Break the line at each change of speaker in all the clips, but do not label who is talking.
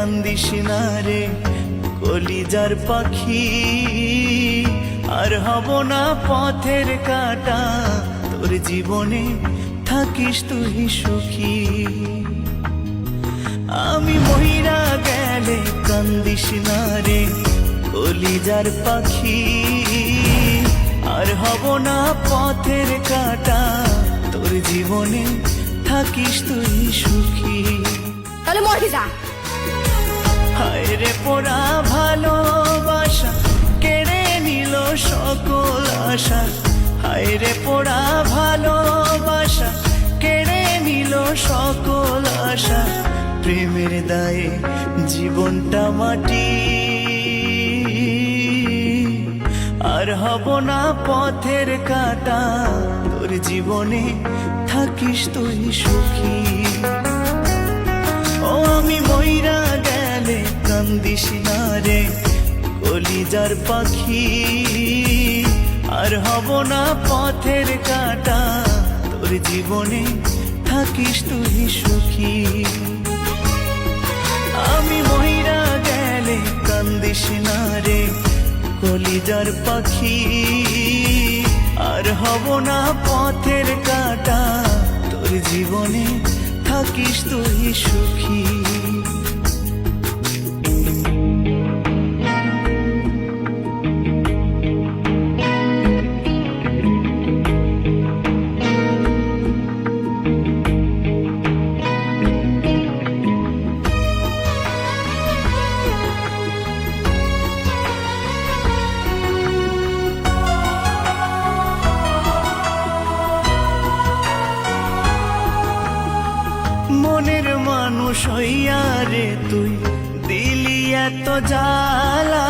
কান্দিস না রে কলিজার পাখি, আর হব না পথের কাঁটা, তোর জীবনে থাকিস তুই সুখী। আমি মহিরা গেলে কান্দিস না রে কলিজার পাখি, আর হব না পথের কাঁটা, তোর জীবনে থাকিস তুই সুখী।
তাহলে মরে যা।
হায় রে পোড়া ভালোবাসা কেড়ে নিল সকল আশা, হায় রে পোড়া ভালোবাসা কেড়ে নিল সকল আশা, প্রেমের দায়ে জীবনটা মাটি, আর হব না পথের কাঁটা, তোর জীবনে থাকিস তুই সুখী। ও আমি মইরা গেলে কান্দিস না রে কলিজার পাখি, আর হব না পথের কাঁটা, তোর জীবনে থাকিস তুই সুখী। আমি মইরা গেলে কান্দিস না রে কলিজার পাখি, আর হব না পথের কাঁটা, তোর জীবনে থাকিস তুই সুখী। মনের মানুষ হইয়া রে তুই দিলি এত জ্বালা,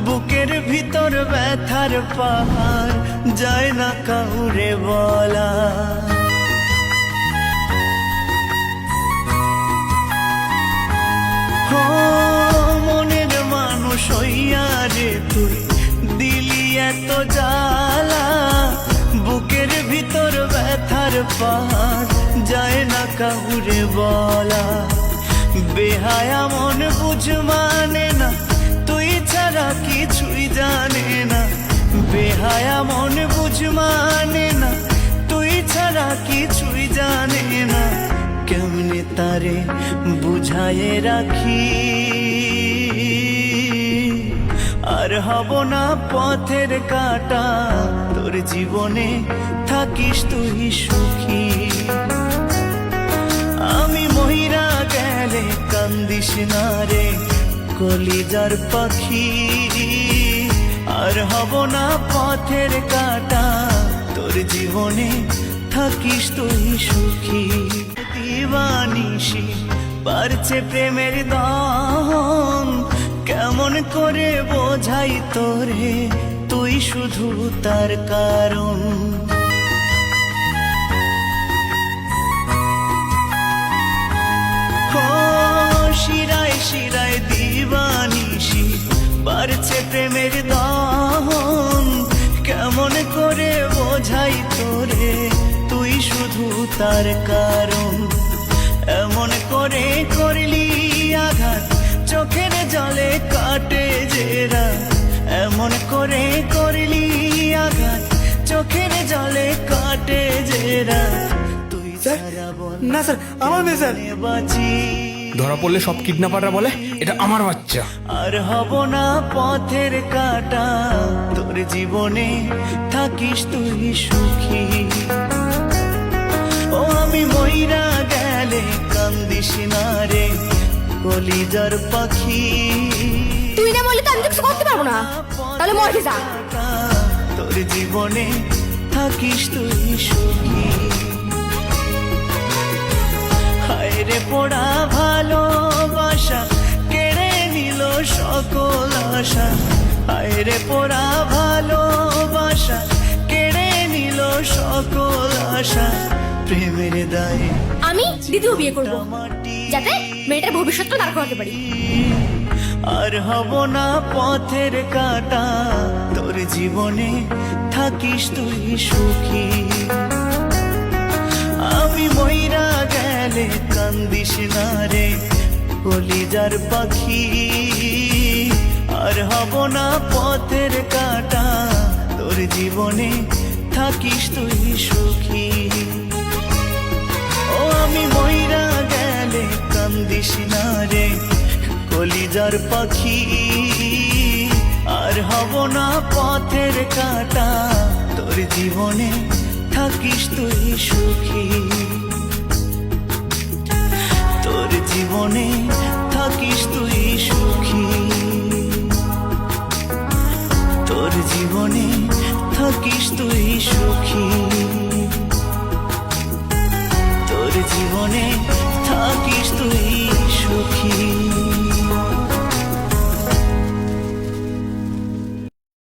বুকের ভিতর ব্যথার পাহাড় যায় না কাউরে বলা। ও মনের মানুষ হইয়া রে তুই দিলি এত জ্বালা, বুকের ভিতর ব্যথার পাহাড় যায় না কাউরে বলা। বেহায়া মন বুঝ মানে না, তুই ছাড়া কিছুই জানে না, বেহায়া মন বুঝ মানে না, তুই ছাড়া কিছুই জানে না, কেমনে তারে বুঝায়ে রাখি, আর হব না পথের কাঁটা, তোর জীবনে থাকিস তুই সুখী। আমি মহিরা গেলে কান্দিস না রে কলিজার পাখি, আর হব না পথের কাঁটা, তোর জীবনে থাকিস তুই সুখী। দিবানিশি বাড়ছে প্রেমের দহন, কেমন করে বোঝাই তোরে তুই শুধু তার কারণ। শিরায় শিরায় দিবানিশি বাড়ছে প্রেমের দহন, কেমন করে বোঝাই তোরে তুই শুধু তার কারণ। এমন করে করলি আঘাত চোখের জলে কাটে জেরা, এমন করে করলি আঘাত চোখের জলে কাটে জেরা, তুই ছাড়া বল
না স্যার, আমার মেয়ে স্যার।
বাঁচি
ধরা পড়লে সব কিডন্যাপাররা বলে এটা আমার বাচ্চা।
আর হব না পথের কাঁটা, তোর জীবনে থাকিস তুই সুখী। ও আমি মইরা গেলে কান্দিস না রে কলিজার পাখি,
তুই না বললে তো আমি তো কিছু করতে পারবো না। তাহলে মরে যা।
তোর জীবনে থাকিস তুই সুখী। হায় রে পোড়া ভালোবাসা কেড়ে নিল সকল আশা, হায় রে পোড়া ভালোবাসা কেড়ে নিল সকল আশা, প্রেমের দায়ে
আমি দ্বিতীয় বিয়ে করবো, যাতে মেয়েটার ভবিষ্যৎটা দাঁড় করাতে পারি।
আর হব না পথের কাঁটা, তোর জীবনে থাকিস তুই সুখী। আমি মইরা গেলে কান্দিস না রে কলিজার পাখি আর হব না পথের কাটা তোর জীবনে থাকিস তুই সুখী ও আমি মইরা গেলে কান্দিস না রে কলিজার পাখি আর হব না পথের কাটা তোর জীবনে থাকিস তুই সুখী তোর জীবনে থাকিস তুই সুখী তোর জীবনে থাকিস তুই সুখী তোর জীবনে থাকিস তুই